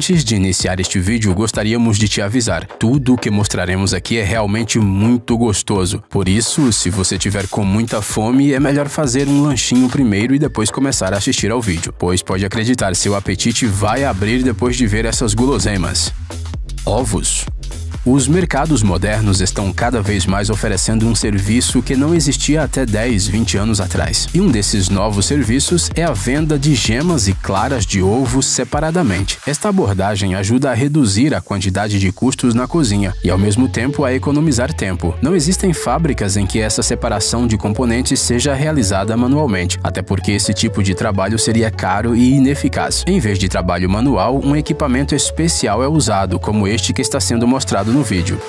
Antes de iniciar este vídeo, gostaríamos de te avisar. Tudo o que mostraremos aqui é realmente muito gostoso. Por isso, se você tiver com muita fome, é melhor fazer um lanchinho primeiro e depois começar a assistir ao vídeo, pois pode acreditar, seu apetite vai abrir depois de ver essas guloseimas. Ovos. Os mercados modernos estão cada vez mais oferecendo um serviço que não existia até 10, 20 anos atrás. E um desses novos serviços é a venda de gemas e claras de ovos separadamente. Esta abordagem ajuda a reduzir a quantidade de custos na cozinha e, ao mesmo tempo, a economizar tempo. Não existem fábricas em que essa separação de componentes seja realizada manualmente, até porque esse tipo de trabalho seria caro e ineficaz. Em vez de trabalho manual, um equipamento especial é usado, como este que está sendo mostrado no vídeo.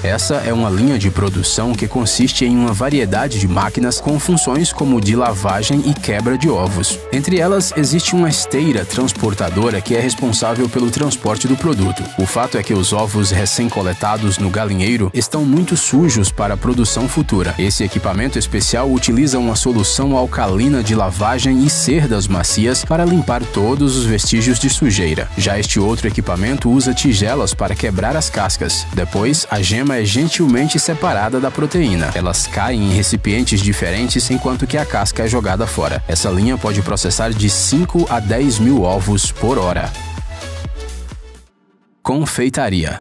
Essa é uma linha de produção que consiste em uma variedade de máquinas com funções como de lavagem e quebra de ovos. Entre elas, existe uma esteira transportadora que é responsável pelo transporte do produto. O fato é que os ovos recém-coletados no galinheiro estão muito sujos para a produção futura. Esse equipamento especial utiliza uma solução alcalina de lavagem e cerdas macias para limpar todos os vestígios de sujeira. Já este outro equipamento usa tigelas para quebrar as cascas. Depois, a gema é gentilmente separada da proteína. Elas caem em recipientes diferentes enquanto que a casca é jogada fora. Essa linha pode processar de 5 a 10 mil ovos por hora. Confeitaria.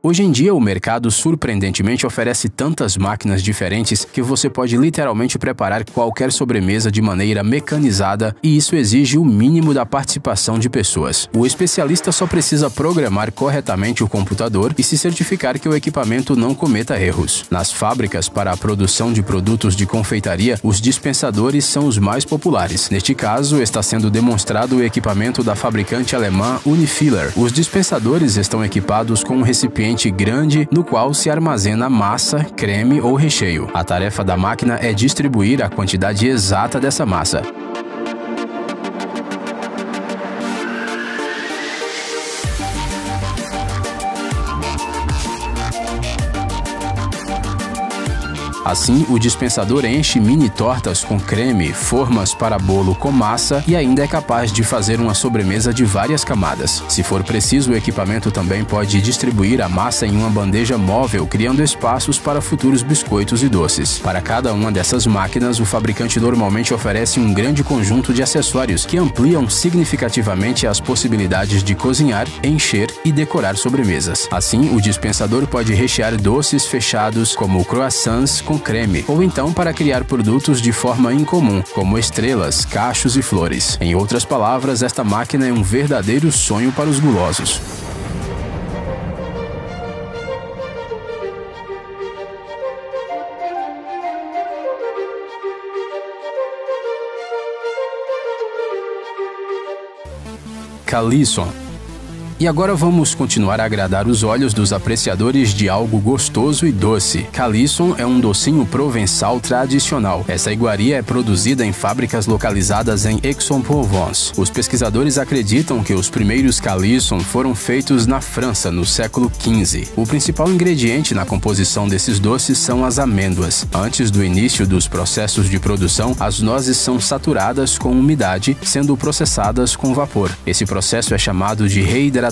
Hoje em dia, o mercado surpreendentemente oferece tantas máquinas diferentes que você pode literalmente preparar qualquer sobremesa de maneira mecanizada, e isso exige o mínimo da participação de pessoas. O especialista só precisa programar corretamente o computador e se certificar que o equipamento não cometa erros. Nas fábricas para a produção de produtos de confeitaria, os dispensadores são os mais populares. Neste caso, está sendo demonstrado o equipamento da fabricante alemã Unifiller. Os dispensadores estão equipados com um recipiente grande no qual se armazena massa, creme ou recheio. A tarefa da máquina é distribuir a quantidade exata dessa massa. Assim, o dispensador enche mini tortas com creme, formas para bolo com massa e ainda é capaz de fazer uma sobremesa de várias camadas. Se for preciso, o equipamento também pode distribuir a massa em uma bandeja móvel, criando espaços para futuros biscoitos e doces. Para cada uma dessas máquinas, o fabricante normalmente oferece um grande conjunto de acessórios que ampliam significativamente as possibilidades de cozinhar, encher e decorar sobremesas. Assim, o dispensador pode rechear doces fechados como croissants com creme, ou então para criar produtos de forma incomum, como estrelas, cachos e flores. Em outras palavras, esta máquina é um verdadeiro sonho para os gulosos. Calisson. E agora vamos continuar a agradar os olhos dos apreciadores de algo gostoso e doce. Calisson é um docinho provençal tradicional. Essa iguaria é produzida em fábricas localizadas em Aix-en-Provence. Os pesquisadores acreditam que os primeiros Calisson foram feitos na França no século XV. O principal ingrediente na composição desses doces são as amêndoas. Antes do início dos processos de produção, as nozes são saturadas com umidade, sendo processadas com vapor. Esse processo é chamado de reidratação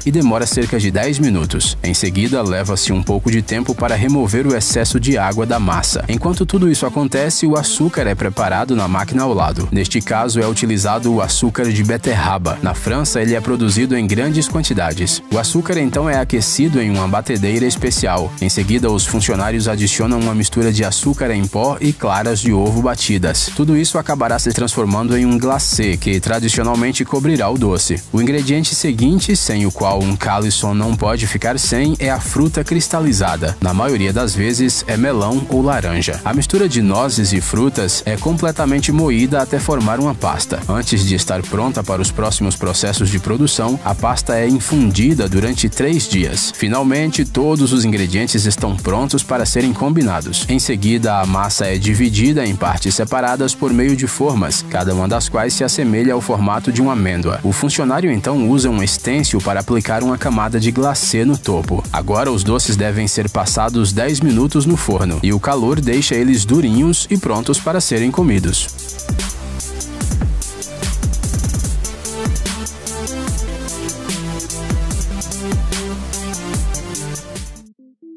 e demora cerca de 10 minutos. Em seguida, leva-se um pouco de tempo para remover o excesso de água da massa. Enquanto tudo isso acontece, o açúcar é preparado na máquina ao lado. Neste caso, é utilizado o açúcar de beterraba. Na França, ele é produzido em grandes quantidades. O açúcar então é aquecido em uma batedeira especial. Em seguida, os funcionários adicionam uma mistura de açúcar em pó e claras de ovo batidas. Tudo isso acabará se transformando em um glacê, que tradicionalmente cobrirá o doce. O ingrediente seguinte, sem o qual um Calisson não pode ficar sem, é a fruta cristalizada. Na maioria das vezes é melão ou laranja. A mistura de nozes e frutas é completamente moída até formar uma pasta. Antes de estar pronta para os próximos processos de produção, a pasta é infundida durante 3 dias. Finalmente, todos os ingredientes estão prontos para serem combinados. Em seguida, a massa é dividida em partes separadas por meio de formas, cada uma das quais se assemelha ao formato de uma amêndoa. O funcionário então usa um stand silêncio para aplicar uma camada de glacê no topo. Agora os doces devem ser passados 10 minutos no forno e o calor deixa eles durinhos e prontos para serem comidos.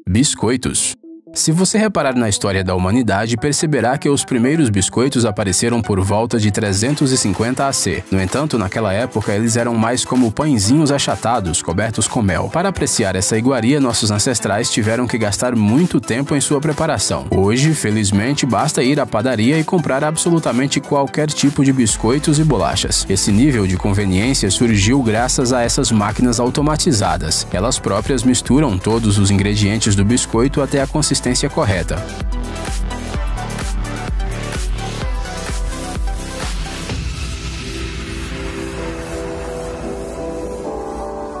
Biscoitos. Se você reparar na história da humanidade, perceberá que os primeiros biscoitos apareceram por volta de 350 AC. No entanto, naquela época, eles eram mais como pãezinhos achatados, cobertos com mel. Para apreciar essa iguaria, nossos ancestrais tiveram que gastar muito tempo em sua preparação. Hoje, felizmente, basta ir à padaria e comprar absolutamente qualquer tipo de biscoitos e bolachas. Esse nível de conveniência surgiu graças a essas máquinas automatizadas. Elas próprias misturam todos os ingredientes do biscoito até a consistência correta.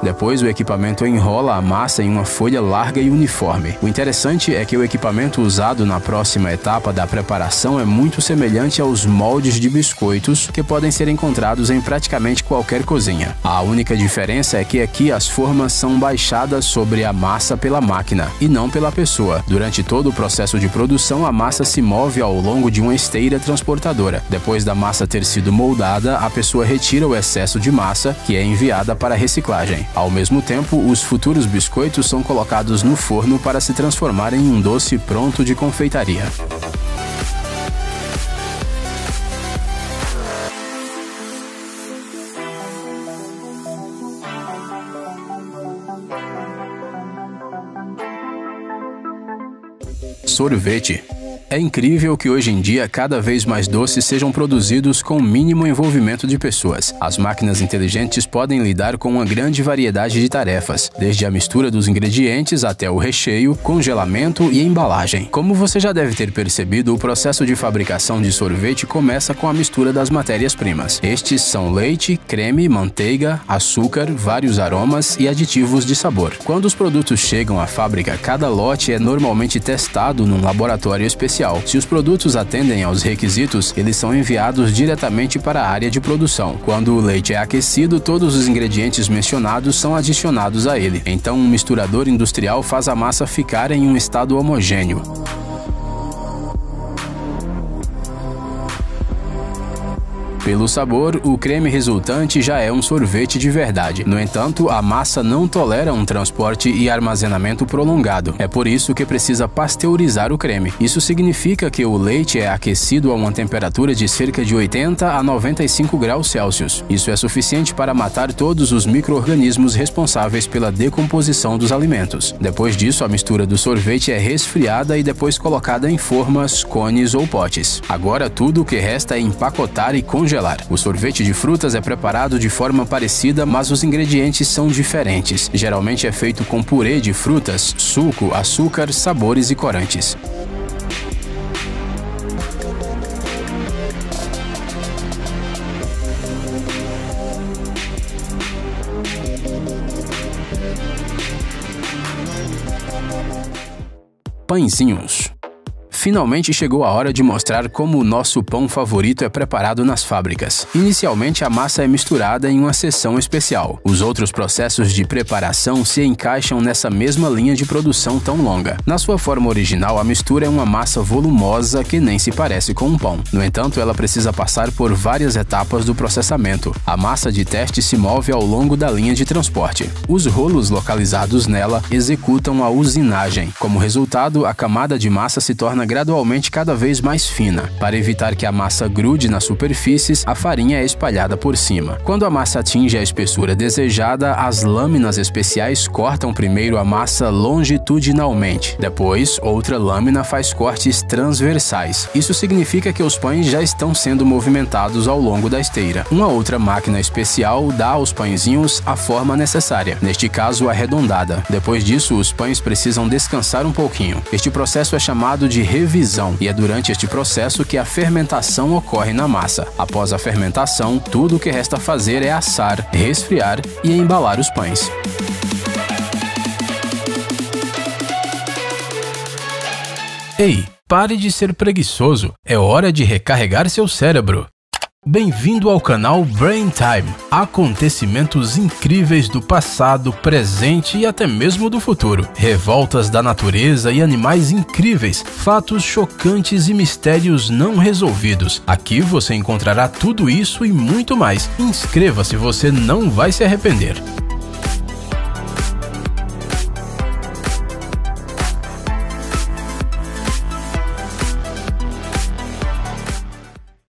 Depois, o equipamento enrola a massa em uma folha larga e uniforme. O interessante é que o equipamento usado na próxima etapa da preparação é muito semelhante aos moldes de biscoitos que podem ser encontrados em praticamente qualquer cozinha. A única diferença é que aqui as formas são baixadas sobre a massa pela máquina e não pela pessoa. Durante todo o processo de produção, a massa se move ao longo de uma esteira transportadora. Depois da massa ter sido moldada, a pessoa retira o excesso de massa, que é enviada para reciclagem. Ao mesmo tempo, os futuros biscoitos são colocados no forno para se transformar em um doce pronto de confeitaria. Sorvete. É incrível que hoje em dia cada vez mais doces sejam produzidos com mínimo envolvimento de pessoas. As máquinas inteligentes podem lidar com uma grande variedade de tarefas, desde a mistura dos ingredientes até o recheio, congelamento e embalagem. Como você já deve ter percebido, o processo de fabricação de sorvete começa com a mistura das matérias-primas. Estes são leite, creme, manteiga, açúcar, vários aromas e aditivos de sabor. Quando os produtos chegam à fábrica, cada lote é normalmente testado num laboratório especial. Se os produtos atendem aos requisitos, eles são enviados diretamente para a área de produção. Quando o leite é aquecido, todos os ingredientes mencionados são adicionados a ele. Então, um misturador industrial faz a massa ficar em um estado homogêneo. Pelo sabor, o creme resultante já é um sorvete de verdade. No entanto, a massa não tolera um transporte e armazenamento prolongado. É por isso que precisa pasteurizar o creme. Isso significa que o leite é aquecido a uma temperatura de cerca de 80 a 95 graus Celsius. Isso é suficiente para matar todos os micro-organismos responsáveis pela decomposição dos alimentos. Depois disso, a mistura do sorvete é resfriada e depois colocada em formas, cones ou potes. Agora, tudo o que resta é empacotar e congelar. O sorvete de frutas é preparado de forma parecida, mas os ingredientes são diferentes. Geralmente é feito com purê de frutas, suco, açúcar, sabores e corantes. Pãezinhos. Finalmente chegou a hora de mostrar como o nosso pão favorito é preparado nas fábricas. Inicialmente, a massa é misturada em uma seção especial. Os outros processos de preparação se encaixam nessa mesma linha de produção tão longa. Na sua forma original, a mistura é uma massa volumosa que nem se parece com um pão. No entanto, ela precisa passar por várias etapas do processamento. A massa de teste se move ao longo da linha de transporte. Os rolos localizados nela executam a usinagem. Como resultado, a camada de massa se torna gradualmente cada vez mais fina. Para evitar que a massa grude nas superfícies, a farinha é espalhada por cima. Quando a massa atinge a espessura desejada, as lâminas especiais cortam primeiro a massa longitudinalmente. Depois, outra lâmina faz cortes transversais. Isso significa que os pães já estão sendo movimentados ao longo da esteira. Uma outra máquina especial dá aos pãezinhos a forma necessária, neste caso arredondada. Depois disso, os pães precisam descansar um pouquinho. Este processo é chamado de revisão, e é durante este processo que a fermentação ocorre na massa. Após a fermentação, tudo o que resta fazer é assar, resfriar e embalar os pães. Ei, pare de ser preguiçoso. É hora de recarregar seu cérebro. Bem-vindo ao canal Brain Time. Acontecimentos incríveis do passado, presente e até mesmo do futuro. Revoltas da natureza e animais incríveis, fatos chocantes e mistérios não resolvidos. Aqui você encontrará tudo isso e muito mais. Inscreva-se, você não vai se arrepender.